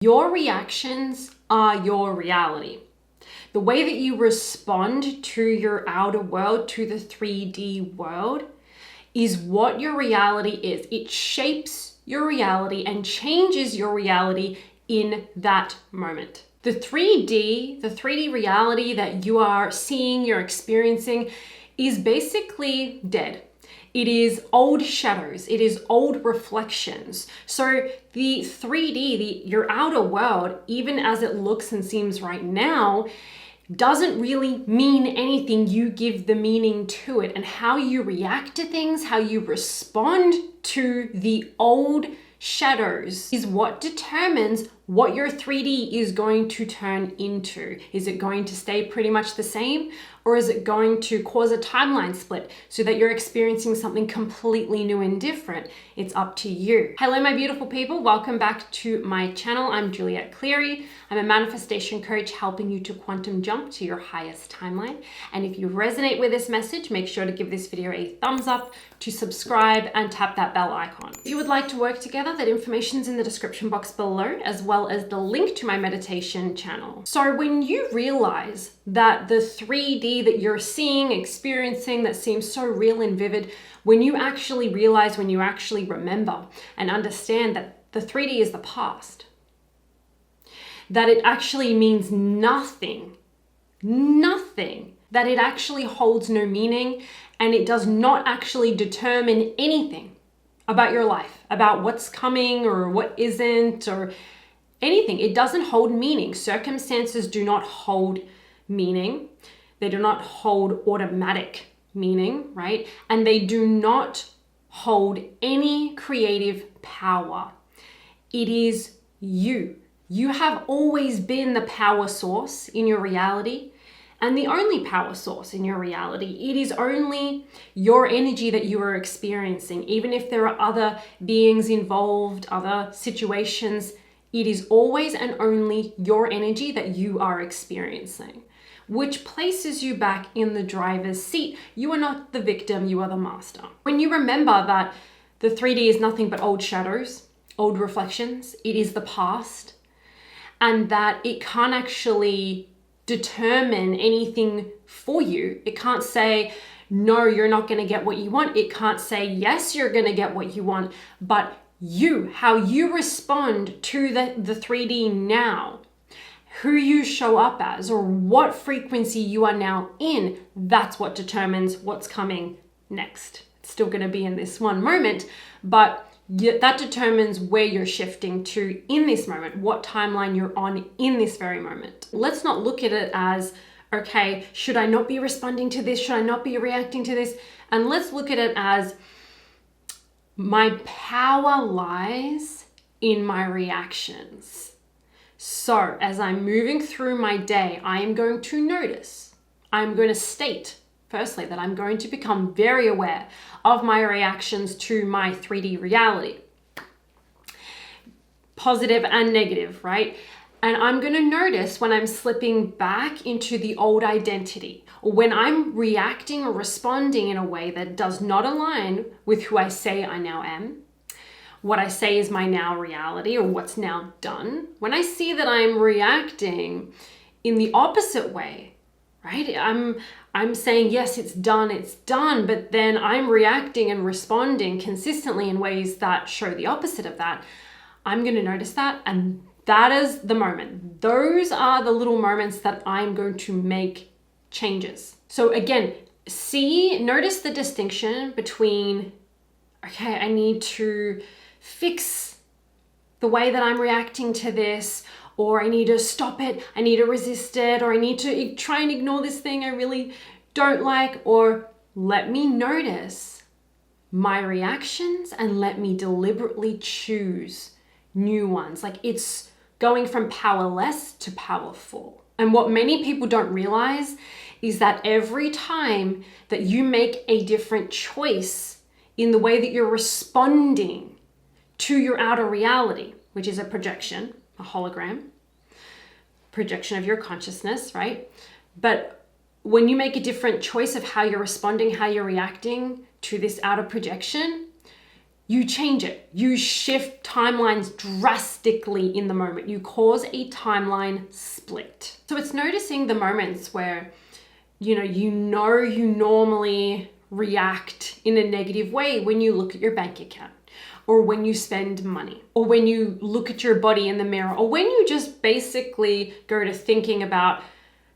Your reactions are your reality. The way that you respond to your outer world, to the 3D world, is what your reality is. It shapes your reality and changes your reality in that moment. The 3D reality that you are seeing, you're experiencing, is basically dead. It is old shadows. It is old reflections. So the 3D, your outer world, even as it looks and seems right now, doesn't really mean anything. You give the meaning to it, and how you react to things, how you respond to the old shadows is what determines what your 3D is going to turn into. Is it going to stay pretty much the same, or is it going to cause a timeline split so that you're experiencing something completely new and different? It's up to you. Hello, my beautiful people. Welcome back to my channel. I'm Juliet Cleary. I'm a manifestation coach helping you to quantum jump to your highest timeline. And if you resonate with this message, make sure to give this video a thumbs up, to subscribe, and tap that bell icon. If you would like to work together, that information's in the description box below, as well as the link to my meditation channel. So when you realize that the 3D that you're seeing, experiencing, that seems so real and vivid, when you actually realize, when you actually remember and understand that the 3D is the past, that it actually means nothing, that it actually holds no meaning, and it does not actually determine anything about your life, about what's coming or what isn't, or anything. It doesn't hold meaning. Circumstances do not hold meaning. They do not hold automatic meaning, right? And they do not hold any creative power. It is you. You have always been the power source in your reality, and the only power source in your reality. It is only your energy that you are experiencing. Even if there are other beings involved, other situations, it is always and only your energy that you are experiencing, which places you back in the driver's seat. You are not the victim, you are the master. When you remember that the 3D is nothing but old shadows, old reflections, it is the past, and that it can't actually determine anything for you. It can't say, no, you're not going to get what you want. It can't say, yes, you're going to get what you want. But you, how you respond to the 3D now, who you show up as, or what frequency you are now in, that's what determines what's coming next. It's still going to be in this one moment, but that determines where you're shifting to in this moment, what timeline you're on in this very moment. Let's not look at it as, okay, should I not be responding to this? Should I not be reacting to this? And let's look at it as, my power lies in my reactions. So as I'm moving through my day, I am going to notice, I'm going to state, firstly, that I'm going to become very aware of my reactions to my 3D reality. Positive and negative, right? And I'm going to notice when I'm slipping back into the old identity, or when I'm reacting or responding in a way that does not align with who I say I now am, what I say is my now reality, or what's now done. When I see that I'm reacting in the opposite way, right? I'm saying, yes, it's done, but then I'm reacting and responding consistently in ways that show the opposite of that. I'm going to notice that, and that is the moment. Those are the little moments that I'm going to make changes. So again, notice the distinction between, okay, I need to fix the way that I'm reacting to this, or I need to stop it, I need to resist it, or I need to try and ignore this thing I really don't like, or let me notice my reactions and let me deliberately choose new ones. Like, it's going from powerless to powerful. And what many people don't realize is that every time that you make a different choice in the way that you're responding to your outer reality, which is a projection, a hologram, projection of your consciousness, right? But when you make a different choice of how you're responding, how you're reacting to this outer projection, you change it. You shift timelines drastically in the moment. You cause a timeline split. So it's noticing the moments where, you normally react in a negative way when you look at your bank account, or when you spend money, or when you look at your body in the mirror, or when you just basically go to thinking about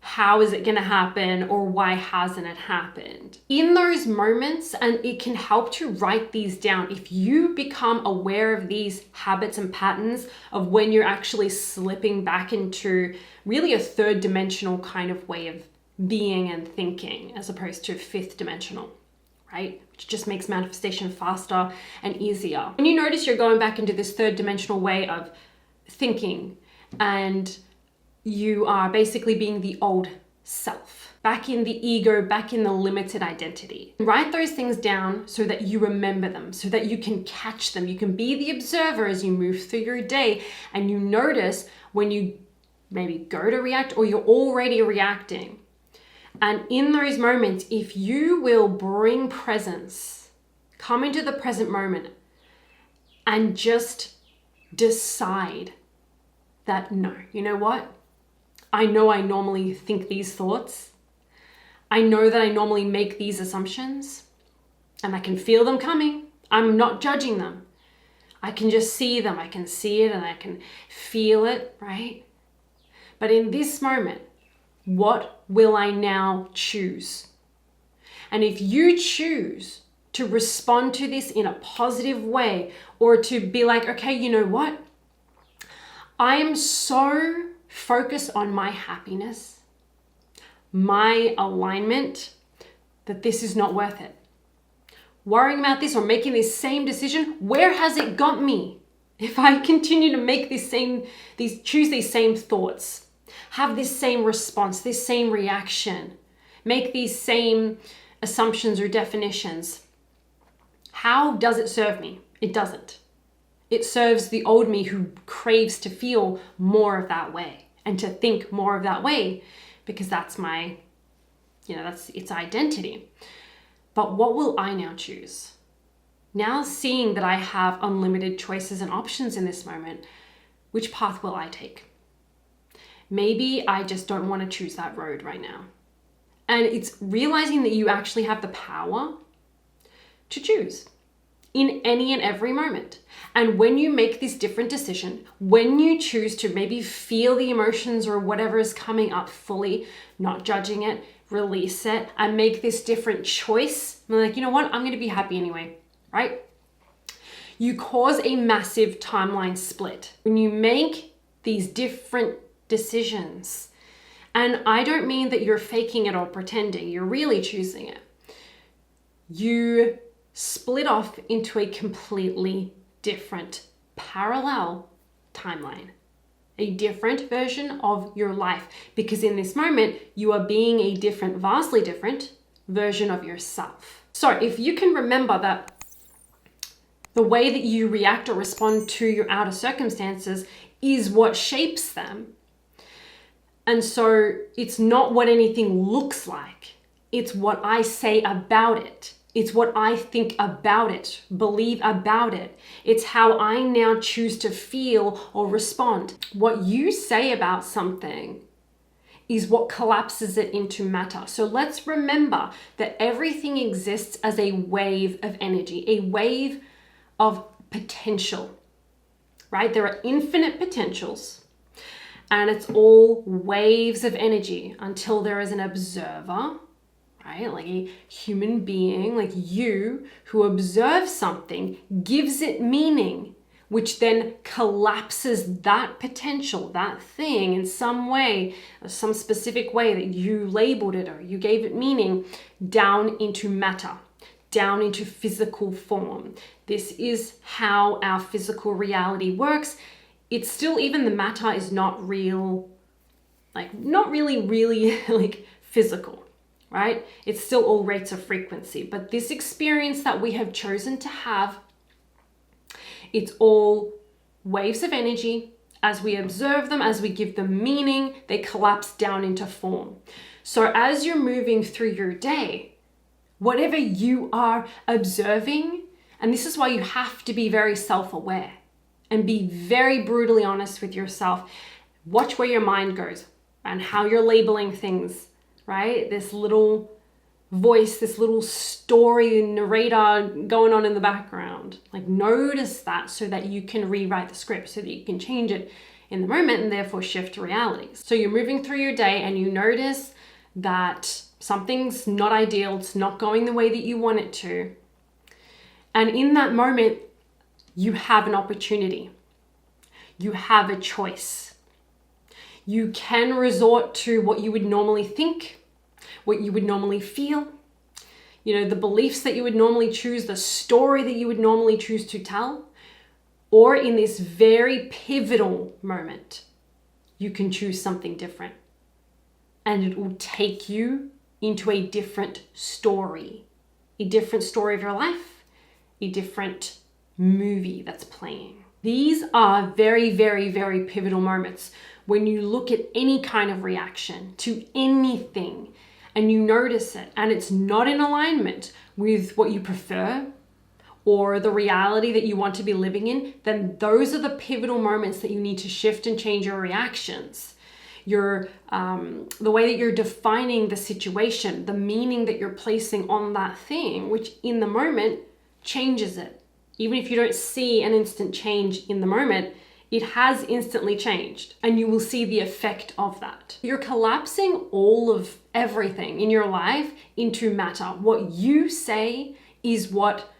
how is it going to happen, or why hasn't it happened. In those moments, and it can help to write these down, if you become aware of these habits and patterns of when you're actually slipping back into really a third dimensional kind of way of being and thinking, as opposed to fifth dimensional, right? Which just makes manifestation faster and easier. When you notice you're going back into this third dimensional way of thinking, and you are basically being the old self, back in the ego, back in the limited identity. Write those things down so that you remember them, so that you can catch them. You can be the observer as you move through your day, and you notice when you maybe go to react, or you're already reacting. And in those moments, if you will bring presence, come into the present moment, and just decide that, no, you know what? I know I normally think these thoughts. I know that I normally make these assumptions, and I can feel them coming. I'm not judging them. I can just see them. I can see it and I can feel it, right? But in this moment, what will I now choose? And if you choose to respond to this in a positive way, or to be like, okay, you know what? I am so focused on my happiness, my alignment, that this is not worth it. Worrying about this or making this same decision, where has it got me? If I continue to make choose these same thoughts, have this same response, this same reaction, make these same assumptions or definitions, how does it serve me? It doesn't. It serves the old me who craves to feel more of that way and to think more of that way, because that's my, that's its identity. But what will I now choose? Now seeing that I have unlimited choices and options in this moment, which path will I take? Maybe I just don't want to choose that road right now. And it's realizing that you actually have the power to choose in any and every moment. And when you make this different decision, when you choose to maybe feel the emotions or whatever is coming up fully, not judging it, release it, and make this different choice, I'm like, you know what? I'm going to be happy anyway, right? You cause a massive timeline split when you make these different decisions. And I don't mean that you're faking it or pretending, you're really choosing it. You split off into a completely different parallel timeline, a different version of your life, because in this moment you are being a different, vastly different version of yourself. So if you can remember that the way that you react or respond to your outer circumstances is what shapes them, and so it's not what anything looks like, it's what I say about it. It's what I think about it, believe about it. It's how I now choose to feel or respond. What you say about something is what collapses it into matter. So let's remember that everything exists as a wave of energy, a wave of potential, right? There are infinite potentials, and it's all waves of energy until there is an observer, right? Like a human being, like you, who observes something, gives it meaning, which then collapses that potential, that thing in some way, some specific way that you labeled it or you gave it meaning, down into matter, down into physical form. This is how our physical reality works. It's still, even the matter is not real, like not really like physical, right? It's still all rates of frequency. But this experience that we have chosen to have, it's all waves of energy. As we observe them, as we give them meaning, they collapse down into form. So as you're moving through your day, whatever you are observing And this is why you have to be very self-aware and be very brutally honest with yourself. Watch where your mind goes and how you're labeling things, right? This little voice, this little story narrator going on in the background. Like, notice that so that you can rewrite the script, so that you can change it in the moment and therefore shift realities. So you're moving through your day and you notice that something's not ideal, it's not going the way that you want it to. And in that moment, you have an opportunity. You have a choice. You can resort to what you would normally think, what you would normally feel, the beliefs that you would normally choose, the story that you would normally choose to tell. Or in this very pivotal moment, you can choose something different. And it will take you into a different story of your life, a different movie that's playing. These are very, very, very pivotal moments when you look at any kind of reaction to anything and you notice it and it's not in alignment with what you prefer or the reality that you want to be living in, then those are the pivotal moments that you need to shift and change your reactions. The way that you're defining the situation, the meaning that you're placing on that thing, which in the moment changes it. Even if you don't see an instant change in the moment, it has instantly changed and you will see the effect of that. You're collapsing all of everything in your life into matter. What you say is what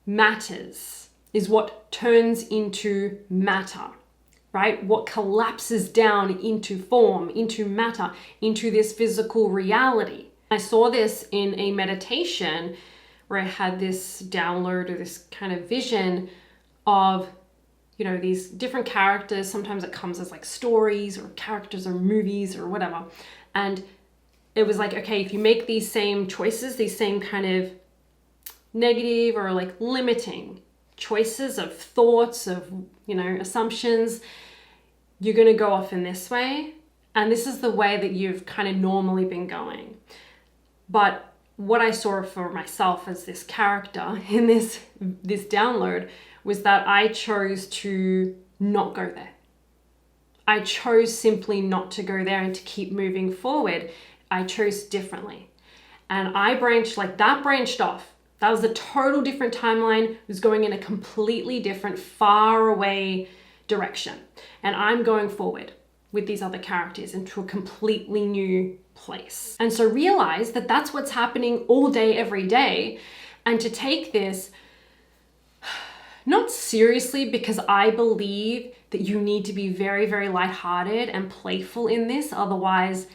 matters, is what turns into matter, right? What collapses down into form, into matter, into this physical reality. I saw this in a meditation where I had this download or this kind of vision of, these different characters. Sometimes it comes as like stories or characters or movies or whatever. And it was like, okay, if you make these same choices, these same kind of negative or like limiting choices of thoughts, of, assumptions, you're going to go off in this way. And this is the way that you've kind of normally been going. But what I saw for myself as this character in this download was that I chose to not go there. I chose simply not to go there and to keep moving forward. I chose differently. And I branched off. That was a total different timeline. It was going in a completely different, far away direction. And I'm going forward with these other characters into a completely new place. And so realize that that's what's happening all day, every day. And to take this not seriously, because I believe that you need to be very, very lighthearted and playful in this. Otherwise,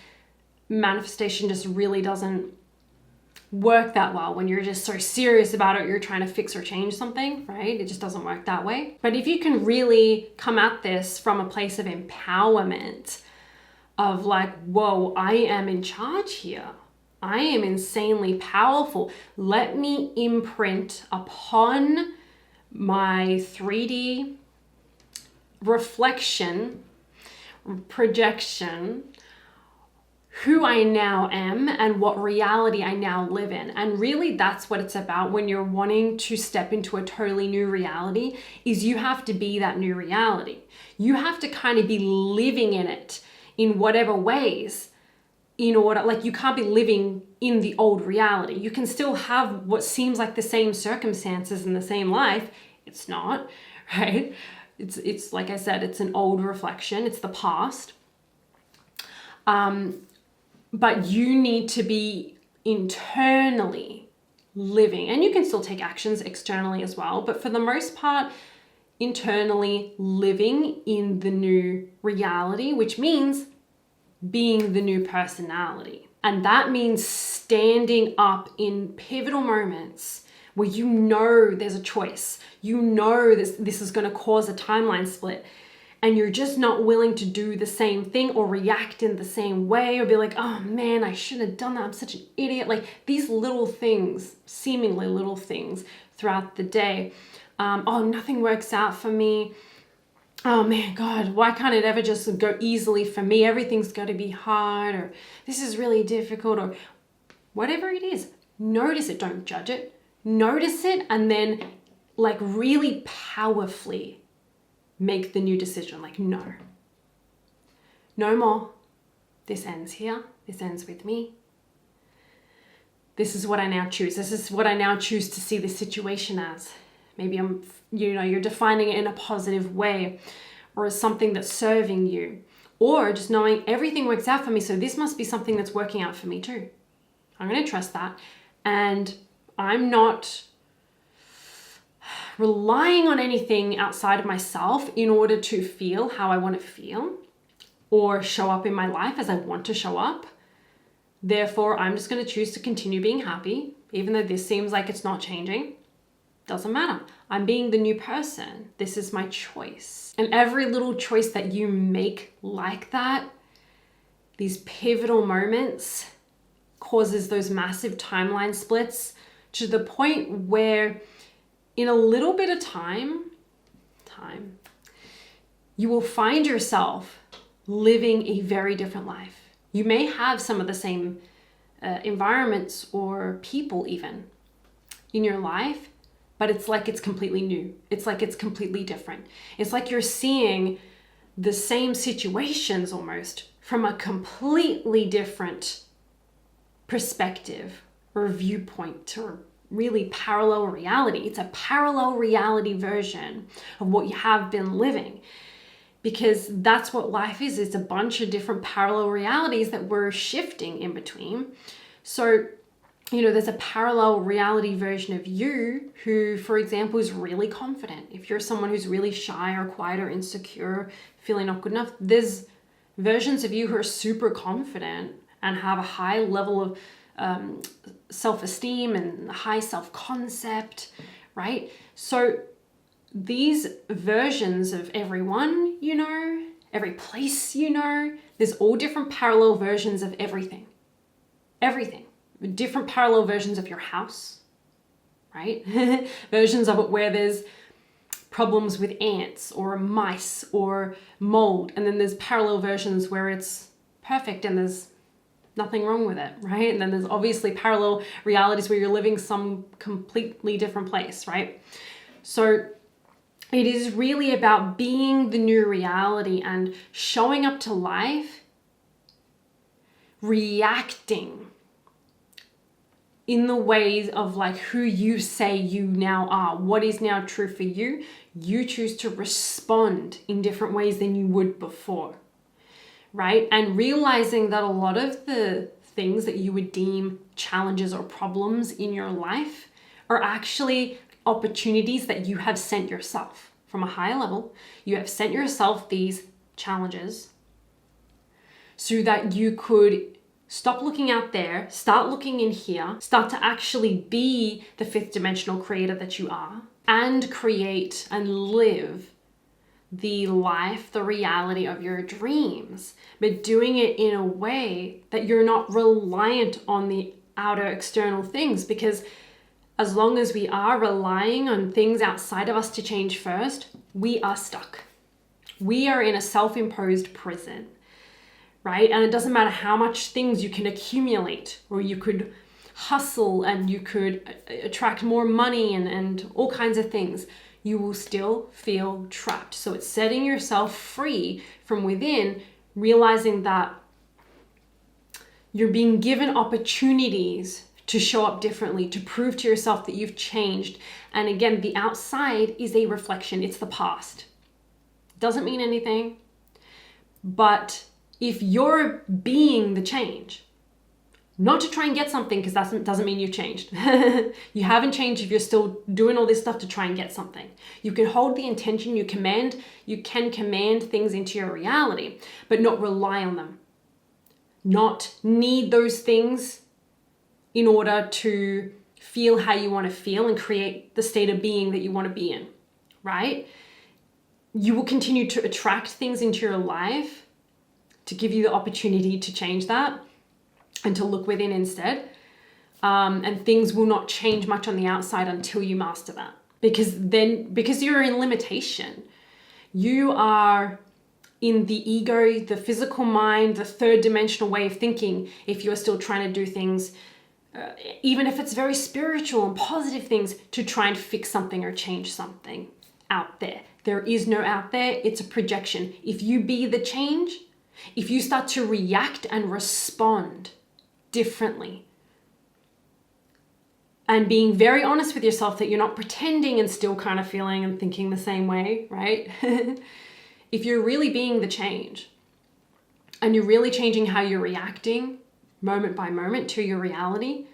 manifestation just really doesn't work that well when you're just so serious about it. You're trying to fix or change something, right? It just doesn't work that way. But if you can really come at this from a place of empowerment, of like, whoa, I am in charge here. I am insanely powerful. Let me imprint upon my 3D reflection, projection, who I now am and what reality I now live in. And really that's what it's about when you're wanting to step into a totally new reality, is you have to be that new reality. You have to kind of be living in it in whatever ways, in order, like you can't be living in the old reality. You can still have what seems like the same circumstances in the same life. It's not, right? It's like I said, it's an old reflection. It's the past. But you need to be internally living, and you can still take actions externally as well. But for the most part, internally living in the new reality, which means being the new personality. And that means standing up in pivotal moments where you know there's a choice. You know this is going to cause a timeline split. And you're just not willing to do the same thing or react in the same way or be like, oh man, I shouldn't have done that. I'm such an idiot. Like these little things, seemingly little things throughout the day. Oh, nothing works out for me. Oh man, God, why can't it ever just go easily for me? Everything's got to be hard, or this is really difficult, or whatever it is. Notice it. Don't judge it. Notice it and then like really powerfully make the new decision. Like, no more. This ends here. This ends with me. This is what I now choose. This is what I now choose to see this situation as. Maybe you're defining it in a positive way, or as something that's serving you, or just knowing everything works out for me. So this must be something that's working out for me too. I'm going to trust that. And I'm not relying on anything outside of myself in order to feel how I want to feel or show up in my life as I want to show up. Therefore, I'm just going to choose to continue being happy, even though this seems like it's not changing. Doesn't matter. I'm being the new person. This is my choice. And every little choice that you make like that, these pivotal moments, causes those massive timeline splits to the point where in a little bit of time, you will find yourself living a very different life. You may have some of the same environments or people even in your life, but it's like it's completely new. It's like it's completely different. It's like you're seeing the same situations almost from a completely different perspective or viewpoint, or really parallel reality. It's a parallel reality version of what you have been living, because that's what life is. It's a bunch of different parallel realities that we're shifting in between. So, there's a parallel reality version of you who, for example, is really confident. If you're someone who's really shy or quiet or insecure, feeling not good enough, there's versions of you who are super confident and have a high level of self-esteem and high self-concept, right? So these versions of everyone, every place, there's all different parallel versions of everything. Different parallel versions of your house, right? Versions of it where there's problems with ants or mice or mold. And then there's parallel versions where it's perfect and there's nothing wrong with it, right? And then there's obviously parallel realities where you're living some completely different place, right? So it is really about being the new reality and showing up to life, reacting in the ways of like who you say you now are, what is now true for you. You choose to respond in different ways than you would before, right? And realizing that a lot of the things that you would deem challenges or problems in your life are actually opportunities that you have sent yourself from a higher level. You have sent yourself these challenges so that you could stop looking out there, start looking in here, start to actually be the fifth dimensional creator that you are, and create and live the life, the reality of your dreams, but doing it in a way that you're not reliant on the outer external things. Because as long as we are relying on things outside of us to change first, we are stuck. We are in a self-imposed prison, right? And it doesn't matter how much things you can accumulate, or you could hustle and you could attract more money and all kinds of things, you will still feel trapped. So it's setting yourself free from within, realizing that you're being given opportunities to show up differently, to prove to yourself that you've changed. And again, the outside is a reflection. It's the past. Doesn't mean anything. But if you're being the change, not to try and get something, because that doesn't mean you've changed. You haven't changed if you're still doing all this stuff to try and get something. You can hold the intention, you can command things into your reality, but not rely on them. Not need those things in order to feel how you want to feel and create the state of being that you want to be in, right? You will continue to attract things into your life to give you the opportunity to change that and to look within instead. And things will not change much on the outside until you master that. Because you're in limitation, you are in the ego, the physical mind, the third dimensional way of thinking, if you're still trying to do things even if it's very spiritual and positive things, to try and fix something or change something out there. There is no out there, it's a projection. If you be the change, if you start to react and respond differently, and being very honest with yourself that you're not pretending and still kind of feeling and thinking the same way, right? If you're really being the change and you're really changing how you're reacting moment by moment to your reality,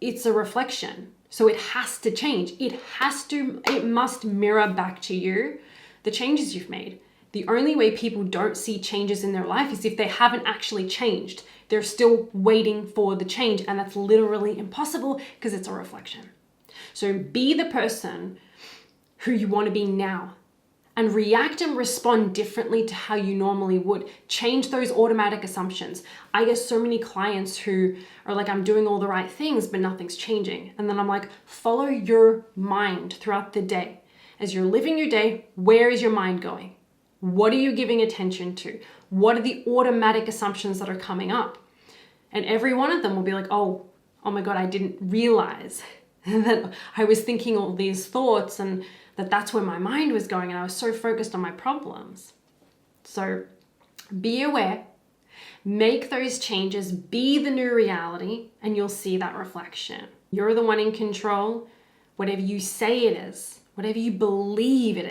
it's a reflection. So it has to change. It must mirror back to you the changes you've made. The only way people don't see changes in their life is if they haven't actually changed. They're still waiting for the change, and that's literally impossible because it's a reflection. So be the person who you want to be now and react and respond differently to how you normally would. Change those automatic assumptions. I get so many clients who are like, I'm doing all the right things, but nothing's changing. And then I'm like, follow your mind throughout the day. As you're living your day, where is your mind going? What are you giving attention to? What are the automatic assumptions that are coming up? And every one of them will be like, oh my God, I didn't realize that I was thinking all these thoughts and that's where my mind was going, and I was so focused on my problems. So be aware, make those changes, be the new reality, and you'll see that reflection. You're the one in control. Whatever you say it is, whatever you believe it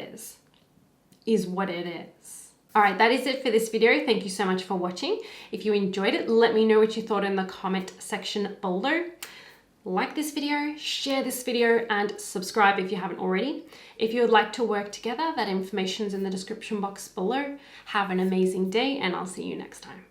is what it is. All right, that is it for this video. Thank you so much for watching. If you enjoyed it, let me know what you thought in the comment section below. Like this video, share this video, and subscribe if you haven't already. If you would like to work together, that information's in the description box below. Have an amazing day, and I'll see you next time.